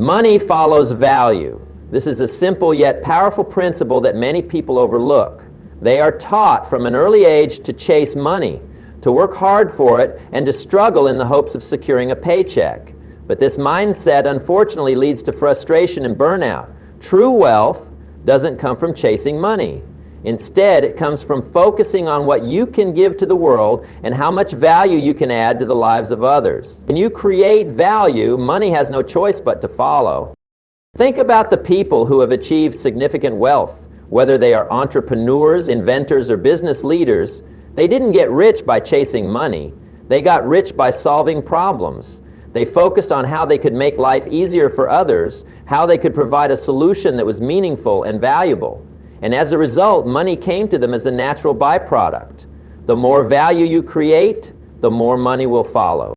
Money follows value. This is a simple yet powerful principle that many people overlook. They are taught from an early age to chase money, to work hard for it, and to struggle in the hopes of securing a paycheck. But this mindset unfortunately leads to frustration and burnout. True wealth doesn't come from chasing money. Instead, it comes from focusing on what you can give to the world and how much value you can add to the lives of others. When you create value, money has no choice but to follow. Think about the people who have achieved significant wealth. Whether they are entrepreneurs, inventors, or business leaders, they didn't get rich by chasing money. They got rich by solving problems. They focused on how they could make life easier for others, how they could provide a solution that was meaningful and valuable. And as a result, money came to them as a natural byproduct. The more value you create, the more money will follow.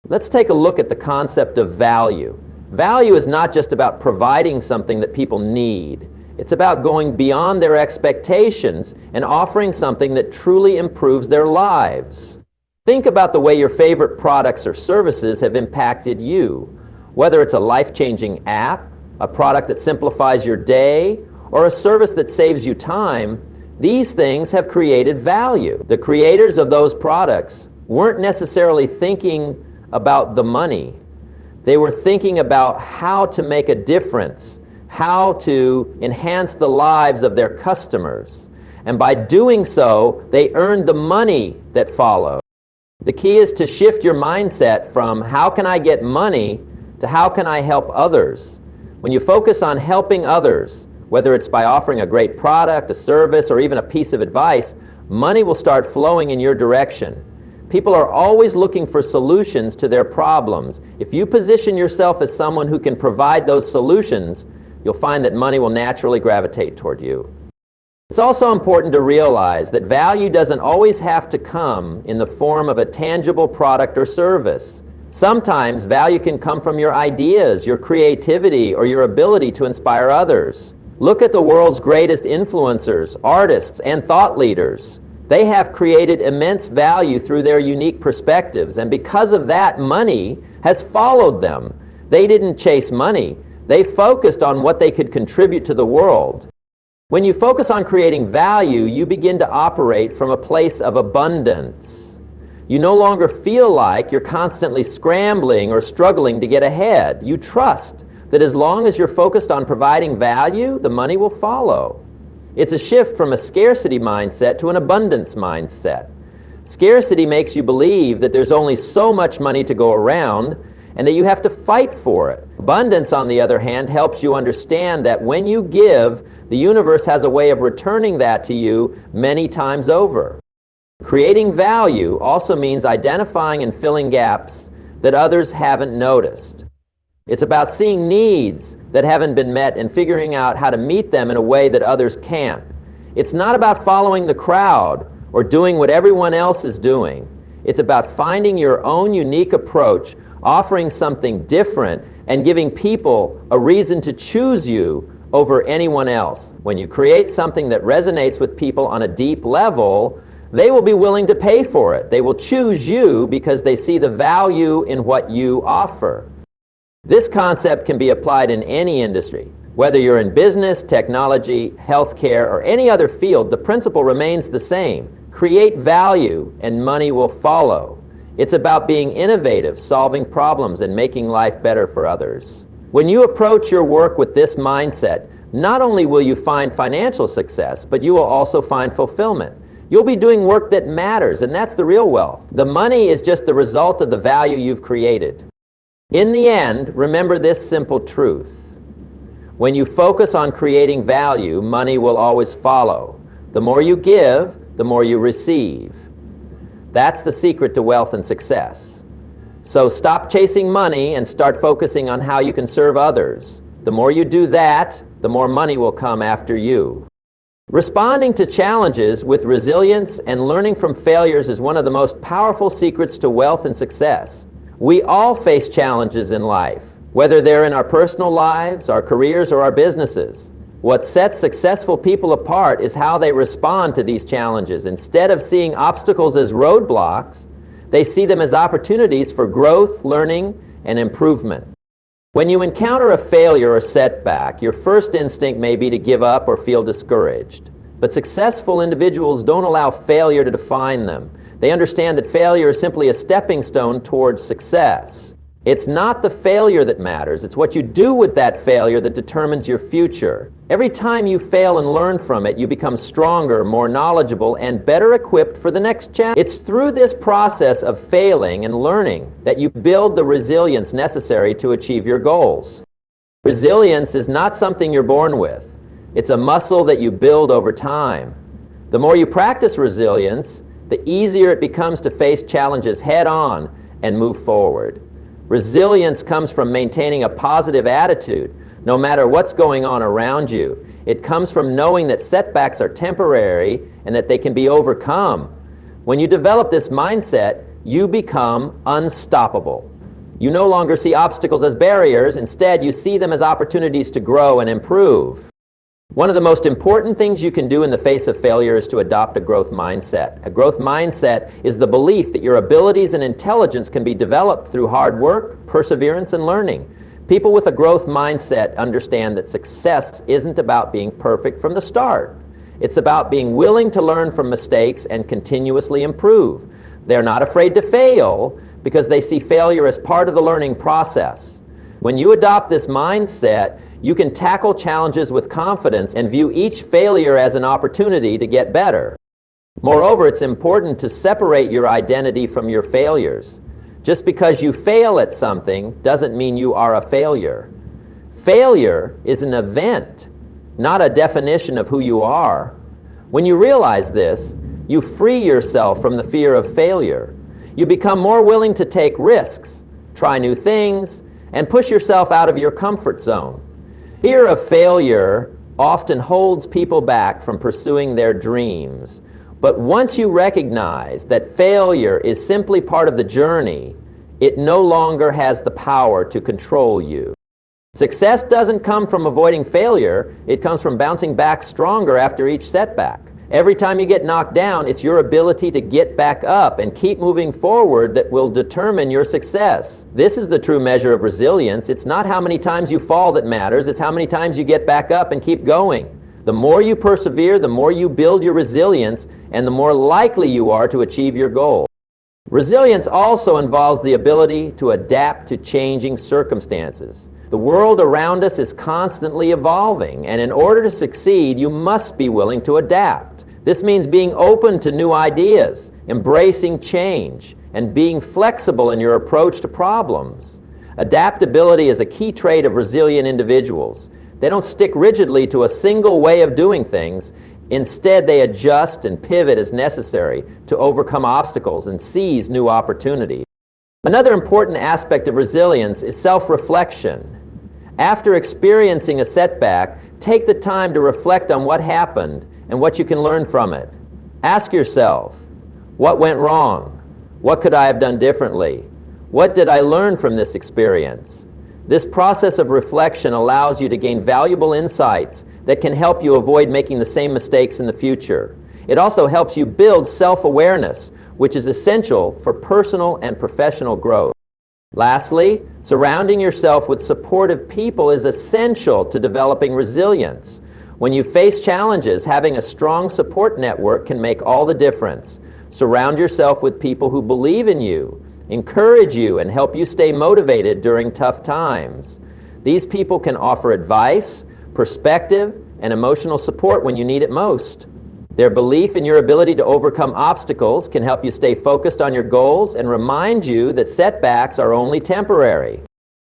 Let's take a look at the concept of value. Value is not just about providing something that people need. It's about going beyond their expectations and offering something that truly improves their lives. Think about the way your favorite products or services have impacted you. Whether it's a life-changing app, a product that simplifies your day, or a service that saves you time, these things have created value. The creators of those products weren't necessarily thinking about the money. They were thinking about how to make a difference, how to enhance the lives of their customers. And by doing so, they earned the money that followed. The key is to shift your mindset from how can I get money to how can I help others. When you focus on helping others, whether it's by offering a great product, a service, or even a piece of advice, money will start flowing in your direction. People are always looking for solutions to their problems. If you position yourself as someone who can provide those solutions, you'll find that money will naturally gravitate toward you. It's also important to realize that value doesn't always have to come in the form of a tangible product or service. Sometimes value can come from your ideas, your creativity, or your ability to inspire others. Look at the world's greatest influencers, artists, and thought leaders. They have created immense value through their unique perspectives, and because of that, money has followed them. They didn't chase money. They focused on what they could contribute to the world. When you focus on creating value, you begin to operate from a place of abundance. You no longer feel like you're constantly scrambling or struggling to get ahead. You trust that as long as you're focused on providing value, the money will follow. It's a shift from a scarcity mindset to an abundance mindset. Scarcity makes you believe that there's only so much money to go around and that you have to fight for it. Abundance, on the other hand, helps you understand that when you give, the universe has a way of returning that to you many times over. Creating value also means identifying and filling gaps that others haven't noticed. It's about seeing needs that haven't been met and figuring out how to meet them in a way that others can't. It's not about following the crowd or doing what everyone else is doing. It's about finding your own unique approach, offering something different, and giving people a reason to choose you over anyone else. When you create something that resonates with people on a deep level, they will be willing to pay for it. They will choose you because they see the value in what you offer. This concept can be applied in any industry. Whether you're in business, technology, healthcare, or any other field, the principle remains the same. Create value and money will follow. It's about being innovative, solving problems, and making life better for others. When you approach your work with this mindset, not only will you find financial success, but you will also find fulfillment. You'll be doing work that matters, and that's the real wealth. The money is just the result of the value you've created. In the end, remember this simple truth. When you focus on creating value, money will always follow. The more you give, the more you receive. That's the secret to wealth and success. So stop chasing money and start focusing on how you can serve others. The more you do that, the more money will come after you. Responding to challenges with resilience and learning from failures is one of the most powerful secrets to wealth and success. We all face challenges in life, whether they're in our personal lives, our careers, or our businesses. What sets successful people apart is how they respond to these challenges. Instead of seeing obstacles as roadblocks, they see them as opportunities for growth, learning, and improvement. When you encounter a failure or setback, your first instinct may be to give up or feel discouraged. But successful individuals don't allow failure to define them. They understand that failure is simply a stepping stone towards success. It's not the failure that matters. It's what you do with that failure that determines your future. Every time you fail and learn from it, you become stronger, more knowledgeable, and better equipped for the next challenge. It's through this process of failing and learning that you build the resilience necessary to achieve your goals. Resilience is not something you're born with. It's a muscle that you build over time. The more you practice resilience, the easier it becomes to face challenges head on and move forward. Resilience comes from maintaining a positive attitude, no matter what's going on around you. It comes from knowing that setbacks are temporary and that they can be overcome. When you develop this mindset, you become unstoppable. You no longer see obstacles as barriers. Instead, you see them as opportunities to grow and improve. One of the most important things you can do in the face of failure is to adopt a growth mindset. A growth mindset is the belief that your abilities and intelligence can be developed through hard work, perseverance, and learning. People with a growth mindset understand that success isn't about being perfect from the start. It's about being willing to learn from mistakes and continuously improve. They're not afraid to fail because they see failure as part of the learning process. When you adopt this mindset, you can tackle challenges with confidence and view each failure as an opportunity to get better. Moreover, it's important to separate your identity from your failures. Just because you fail at something doesn't mean you are a failure. Failure is an event, not a definition of who you are. When you realize this, you free yourself from the fear of failure. You become more willing to take risks, try new things, and push yourself out of your comfort zone. Fear of failure often holds people back from pursuing their dreams. But once you recognize that failure is simply part of the journey, it no longer has the power to control you. Success doesn't come from avoiding failure. It comes from bouncing back stronger after each setback. Every time you get knocked down, it's your ability to get back up and keep moving forward that will determine your success. This is the true measure of resilience. It's not how many times you fall that matters. It's how many times you get back up and keep going. The more you persevere, the more you build your resilience, and the more likely you are to achieve your goal. Resilience also involves the ability to adapt to changing circumstances. The world around us is constantly evolving, and in order to succeed, you must be willing to adapt. This means being open to new ideas, embracing change, and being flexible in your approach to problems. Adaptability is a key trait of resilient individuals. They don't stick rigidly to a single way of doing things. Instead, they adjust and pivot as necessary to overcome obstacles and seize new opportunities. Another important aspect of resilience is self-reflection. After experiencing a setback, take the time to reflect on what happened and what you can learn from it. Ask yourself, what went wrong? What could I have done differently? What did I learn from this experience? This process of reflection allows you to gain valuable insights that can help you avoid making the same mistakes in the future. It also helps you build self-awareness, which is essential for personal and professional growth. Lastly, surrounding yourself with supportive people is essential to developing resilience. When you face challenges, having a strong support network can make all the difference. Surround yourself with people who believe in you, encourage you, and help you stay motivated during tough times. These people can offer advice, perspective, and emotional support when you need it most. Their belief in your ability to overcome obstacles can help you stay focused on your goals and remind you that setbacks are only temporary.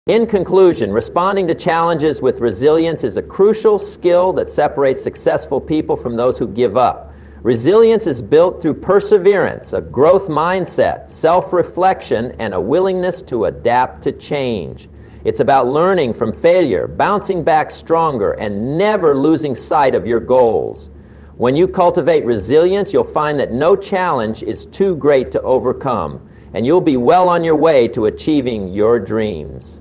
In conclusion, responding to challenges with resilience is a crucial skill that separates successful people from those who give up. Resilience is built through perseverance, a growth mindset, self-reflection, and a willingness to adapt to change. It's about learning from failure, bouncing back stronger, and never losing sight of your goals. When you cultivate resilience, you'll find that no challenge is too great to overcome, and you'll be well on your way to achieving your dreams.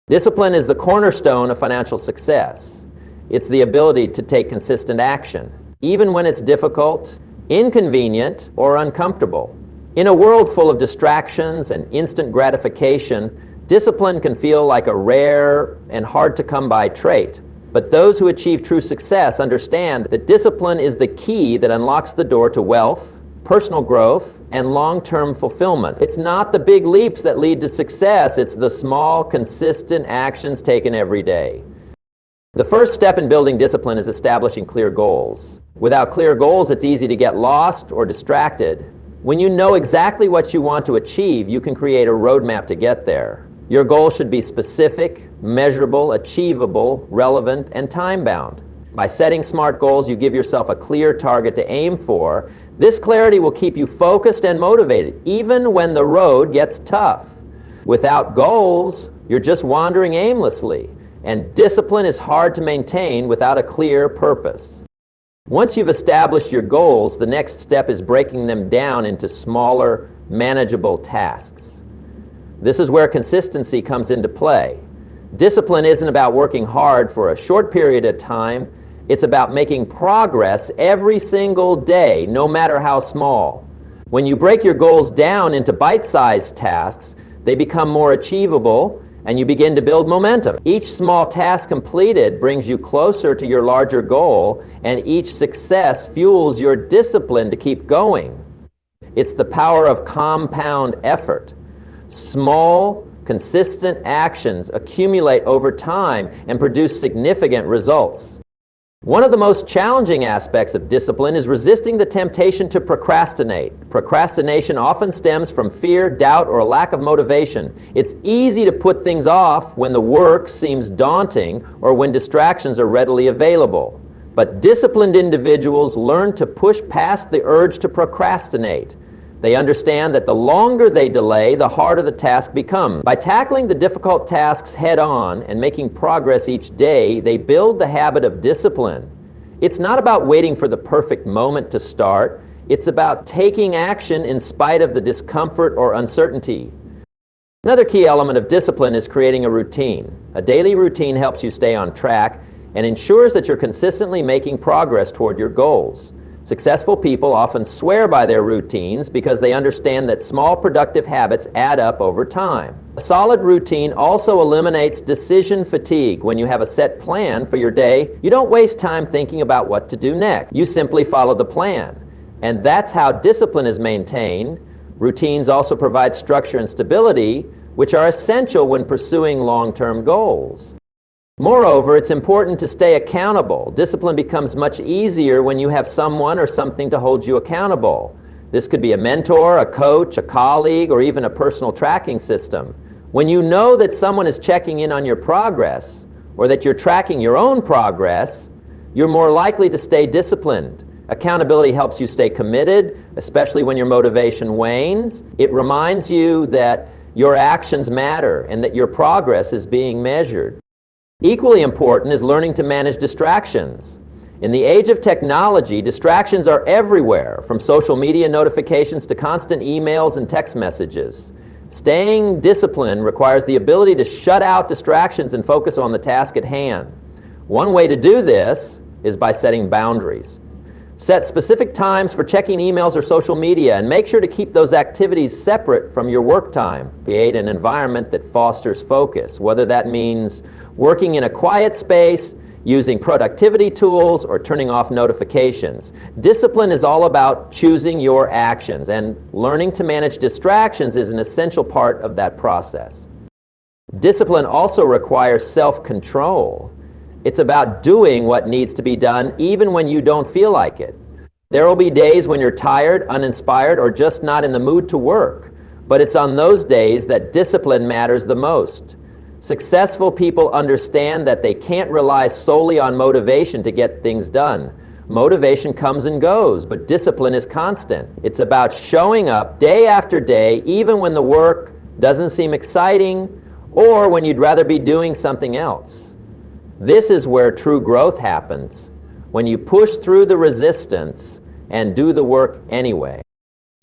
Discipline is the cornerstone of financial success. It's the ability to take consistent action, even when it's difficult, inconvenient, or uncomfortable. In a world full of distractions and instant gratification, Discipline can feel like a rare and hard-to-come-by trait, but those who achieve true success understand that discipline is the key that unlocks the door to wealth, personal growth, and long-term fulfillment. It's not the big leaps that lead to success, it's the small, consistent actions taken every day. The first step in building discipline is establishing clear goals. Without clear goals, it's easy to get lost or distracted. When you know exactly what you want to achieve, you can create a roadmap to get there. Your goals should be specific, measurable, achievable, relevant, and time-bound. By setting SMART goals, you give yourself a clear target to aim for. This clarity will keep you focused and motivated, even when the road gets tough. Without goals, you're just wandering aimlessly, and discipline is hard to maintain without a clear purpose. Once you've established your goals, the next step is breaking them down into smaller, manageable tasks. This is where consistency comes into play. Discipline isn't about working hard for a short period of time. It's about making progress every single day, no matter how small. When you break your goals down into bite-sized tasks, they become more achievable, and you begin to build momentum. Each small task completed brings you closer to your larger goal, and each success fuels your discipline to keep going. It's the power of compound effort. Small, consistent actions accumulate over time and produce significant results. One of the most challenging aspects of discipline is resisting the temptation to procrastinate. Procrastination often stems from fear, doubt, or a lack of motivation. It's easy to put things off when the work seems daunting or when distractions are readily available. But disciplined individuals learn to push past the urge to procrastinate. They understand that the longer they delay, the harder the task becomes. By tackling the difficult tasks head-on and making progress each day, they build the habit of discipline. It's not about waiting for the perfect moment to start. It's about taking action in spite of the discomfort or uncertainty. Another key element of discipline is creating a routine. A daily routine helps you stay on track and ensures that you're consistently making progress toward your goals. Successful people often swear by their routines because they understand that small productive habits add up over time. A solid routine also eliminates decision fatigue. When you have a set plan for your day, you don't waste time thinking about what to do next. You simply follow the plan. And that's how discipline is maintained. Routines also provide structure and stability, which are essential when pursuing long-term goals. Moreover, it's important to stay accountable. Discipline becomes much easier when you have someone or something to hold you accountable. This could be a mentor, a coach, a colleague, or even a personal tracking system. When you know that someone is checking in on your progress, or that you're tracking your own progress, you're more likely to stay disciplined. Accountability helps you stay committed, especially when your motivation wanes. It reminds you that your actions matter and that your progress is being measured. Equally important is learning to manage distractions. In the age of technology, distractions are everywhere, from social media notifications to constant emails and text messages. Staying disciplined requires the ability to shut out distractions and focus on the task at hand. One way to do this is by setting boundaries. Set specific times for checking emails or social media, and make sure to keep those activities separate from your work time. Create an environment that fosters focus, whether that means working in a quiet space, using productivity tools, or turning off notifications. Discipline is all about choosing your actions, and learning to manage distractions is an essential part of that process. Discipline also requires self-control. It's about doing what needs to be done even when you don't feel like it. There will be days when you're tired, uninspired, or just not in the mood to work. But it's on those days that discipline matters the most. Successful people understand that they can't rely solely on motivation to get things done. Motivation comes and goes, but discipline is constant. It's about showing up day after day, even when the work doesn't seem exciting or when you'd rather be doing something else. This is where true growth happens, when you push through the resistance and do the work anyway.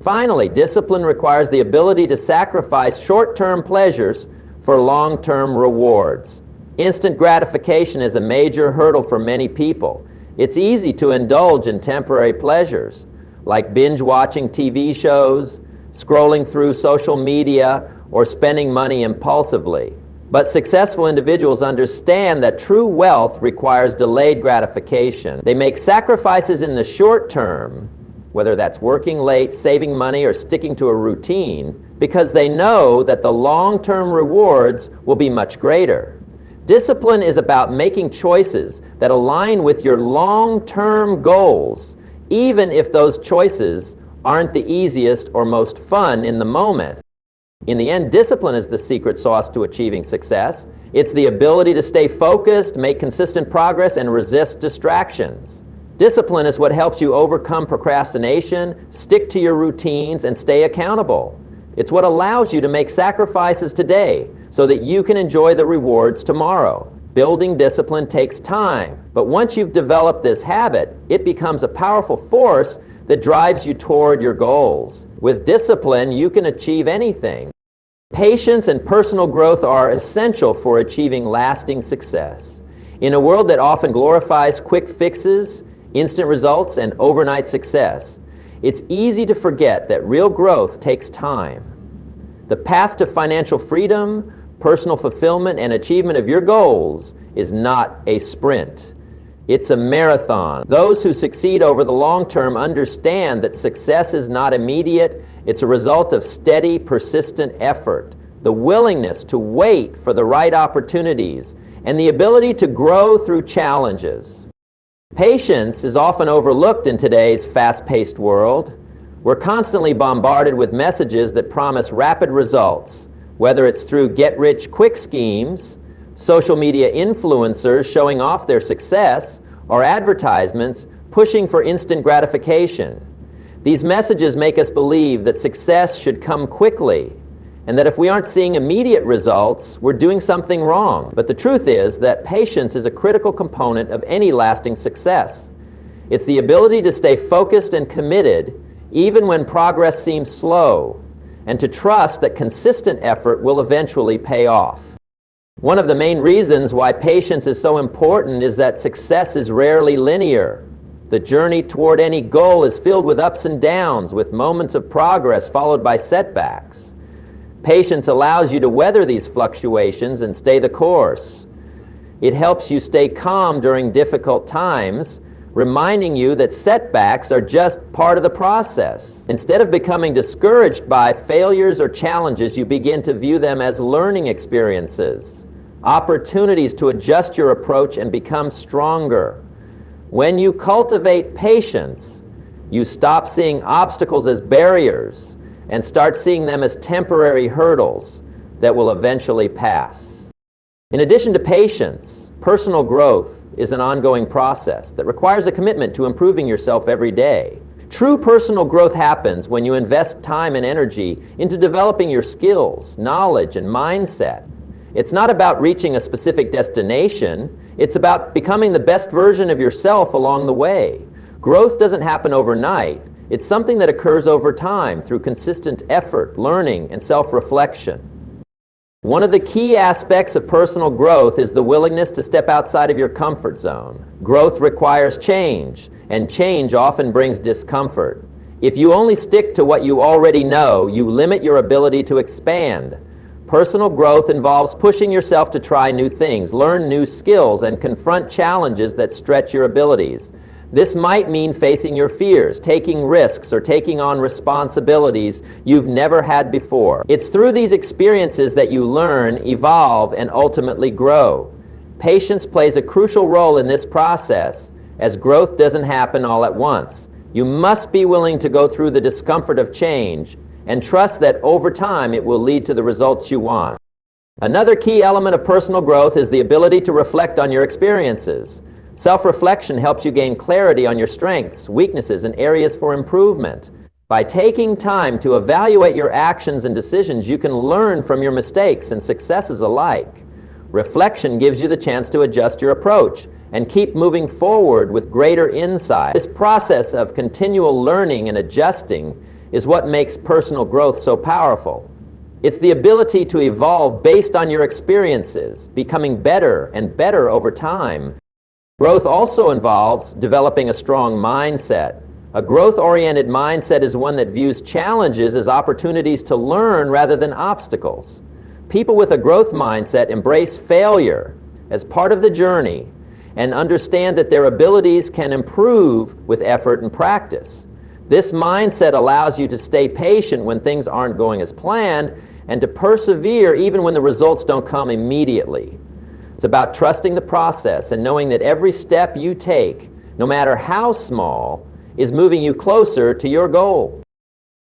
Finally, discipline requires the ability to sacrifice short-term pleasures for long-term rewards. Instant gratification is a major hurdle for many people. It's easy to indulge in temporary pleasures, like binge-watching TV shows, scrolling through social media, or spending money impulsively. But successful individuals understand that true wealth requires delayed gratification. They make sacrifices in the short term, whether that's working late, saving money, or sticking to a routine, because they know that the long-term rewards will be much greater. Discipline is about making choices that align with your long-term goals, even if those choices aren't the easiest or most fun in the moment. In the end, discipline is the secret sauce to achieving success. It's the ability to stay focused, make consistent progress, and resist distractions. Discipline is what helps you overcome procrastination, stick to your routines, and stay accountable. It's what allows you to make sacrifices today so that you can enjoy the rewards tomorrow. Building discipline takes time, but once you've developed this habit, it becomes a powerful force that drives you toward your goals. With discipline, you can achieve anything. Patience and personal growth are essential for achieving lasting success. In a world that often glorifies quick fixes, instant results, and overnight success, it's easy to forget that real growth takes time. The path to financial freedom, personal fulfillment, and achievement of your goals is not a sprint. It's a marathon. Those who succeed over the long term understand that success is not immediate. It's a result of steady, persistent effort, the willingness to wait for the right opportunities, and the ability to grow through challenges. Patience is often overlooked in today's fast-paced world. We're constantly bombarded with messages that promise rapid results, whether it's through get-rich-quick schemes, social media influencers showing off their success, or advertisements pushing for instant gratification. These messages make us believe that success should come quickly, and that if we aren't seeing immediate results, we're doing something wrong. But the truth is that patience is a critical component of any lasting success. It's the ability to stay focused and committed even when progress seems slow, and to trust that consistent effort will eventually pay off. One of the main reasons why patience is so important is that success is rarely linear. The journey toward any goal is filled with ups and downs, with moments of progress followed by setbacks. Patience allows you to weather these fluctuations and stay the course. It helps you stay calm during difficult times, reminding you that setbacks are just part of the process. Instead of becoming discouraged by failures or challenges, you begin to view them as learning experiences, opportunities to adjust your approach and become stronger. When you cultivate patience, you stop seeing obstacles as barriers and start seeing them as temporary hurdles that will eventually pass. In addition to patience, personal growth is an ongoing process that requires a commitment to improving yourself every day. True personal growth happens when you invest time and energy into developing your skills, knowledge, and mindset. It's not about reaching a specific destination. It's about becoming the best version of yourself along the way. Growth doesn't happen overnight. It's something that occurs over time through consistent effort, learning, and self-reflection. One of the key aspects of personal growth is the willingness to step outside of your comfort zone. Growth requires change, and change often brings discomfort. If you only stick to what you already know, you limit your ability to expand. Personal growth involves pushing yourself to try new things, learn new skills, and confront challenges that stretch your abilities. This might mean facing your fears, taking risks, or taking on responsibilities you've never had before. It's through these experiences that you learn, evolve, and ultimately grow. Patience plays a crucial role in this process, as growth doesn't happen all at once. You must be willing to go through the discomfort of change and trust that over time it will lead to the results you want. Another key element of personal growth is the ability to reflect on your experiences. Self-reflection helps you gain clarity on your strengths, weaknesses, and areas for improvement. By taking time to evaluate your actions and decisions, you can learn from your mistakes and successes alike. Reflection gives you the chance to adjust your approach and keep moving forward with greater insight. This process of continual learning and adjusting is what makes personal growth so powerful. It's the ability to evolve based on your experiences, becoming better and better over time. Growth also involves developing a strong mindset, A growth-oriented mindset is one that views challenges as opportunities to learn rather than obstacles. People with a growth mindset embrace failure as part of the journey and understand that their abilities can improve with effort and practice. This mindset allows you to stay patient when things aren't going as planned and to persevere even when the results don't come immediately. It's about trusting the process and knowing that every step you take, no matter how small, is moving you closer to your goal.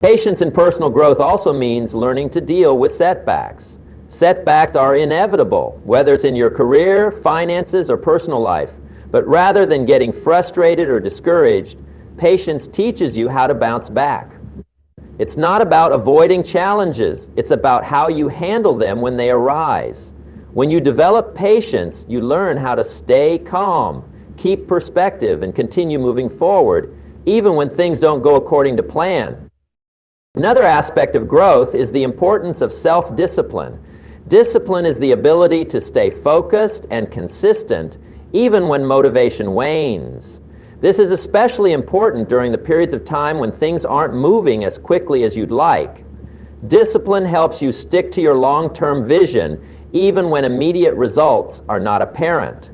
Patience in personal growth also means learning to deal with setbacks. Setbacks are inevitable, whether it's in your career, finances, or personal life. But rather than getting frustrated or discouraged, patience teaches you how to bounce back. It's not about avoiding challenges. It's about how you handle them when they arise. When you develop patience, you learn how to stay calm, keep perspective, and continue moving forward, even when things don't go according to plan. Another aspect of growth is the importance of self-discipline. Discipline is the ability to stay focused and consistent even when motivation wanes. This is especially important during the periods of time when things aren't moving as quickly as you'd like. Discipline helps you stick to your long-term vision even when immediate results are not apparent.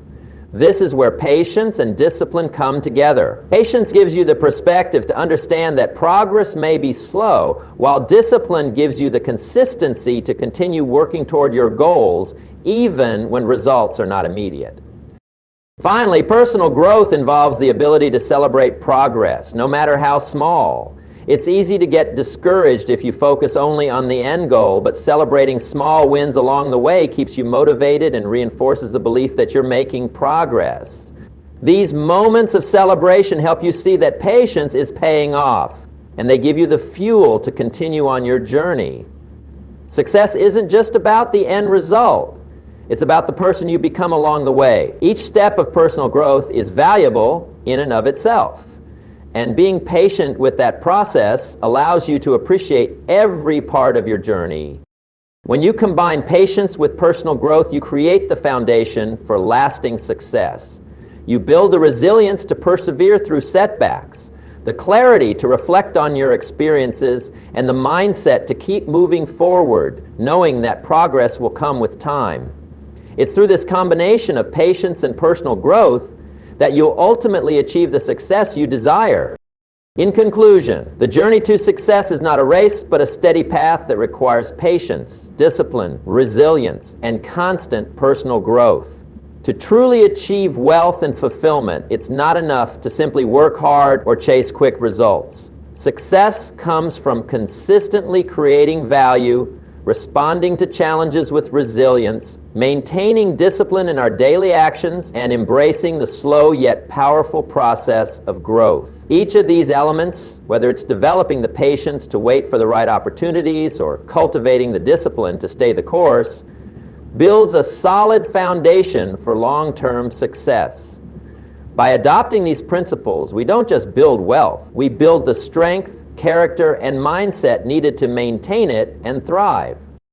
This is where patience and discipline come together. Patience gives you the perspective to understand that progress may be slow, while discipline gives you the consistency to continue working toward your goals even when results are not immediate. Finally, personal growth involves the ability to celebrate progress, no matter how small. It's easy to get discouraged if you focus only on the end goal, but celebrating small wins along the way keeps you motivated and reinforces the belief that you're making progress. These moments of celebration help you see that patience is paying off, and they give you the fuel to continue on your journey. Success isn't just about the end result. It's about the person you become along the way. Each step of personal growth is valuable in and of itself. And being patient with that process allows you to appreciate every part of your journey. When you combine patience with personal growth, you create the foundation for lasting success. You build the resilience to persevere through setbacks, the clarity to reflect on your experiences, and the mindset to keep moving forward, knowing that progress will come with time. It's through this combination of patience and personal growth that you'll ultimately achieve the success you desire. In conclusion, the journey to success is not a race, but a steady path that requires patience, discipline, resilience, and constant personal growth. To truly achieve wealth and fulfillment, it's not enough to simply work hard or chase quick results. Success comes from consistently creating value, responding to challenges with resilience, maintaining discipline in our daily actions, and embracing the slow yet powerful process of growth. Each of these elements, whether it's developing the patience to wait for the right opportunities or cultivating the discipline to stay the course, builds a solid foundation for long-term success. By adopting these principles, we don't just build wealth, we build the strength, character, and mindset needed to maintain it and thrive.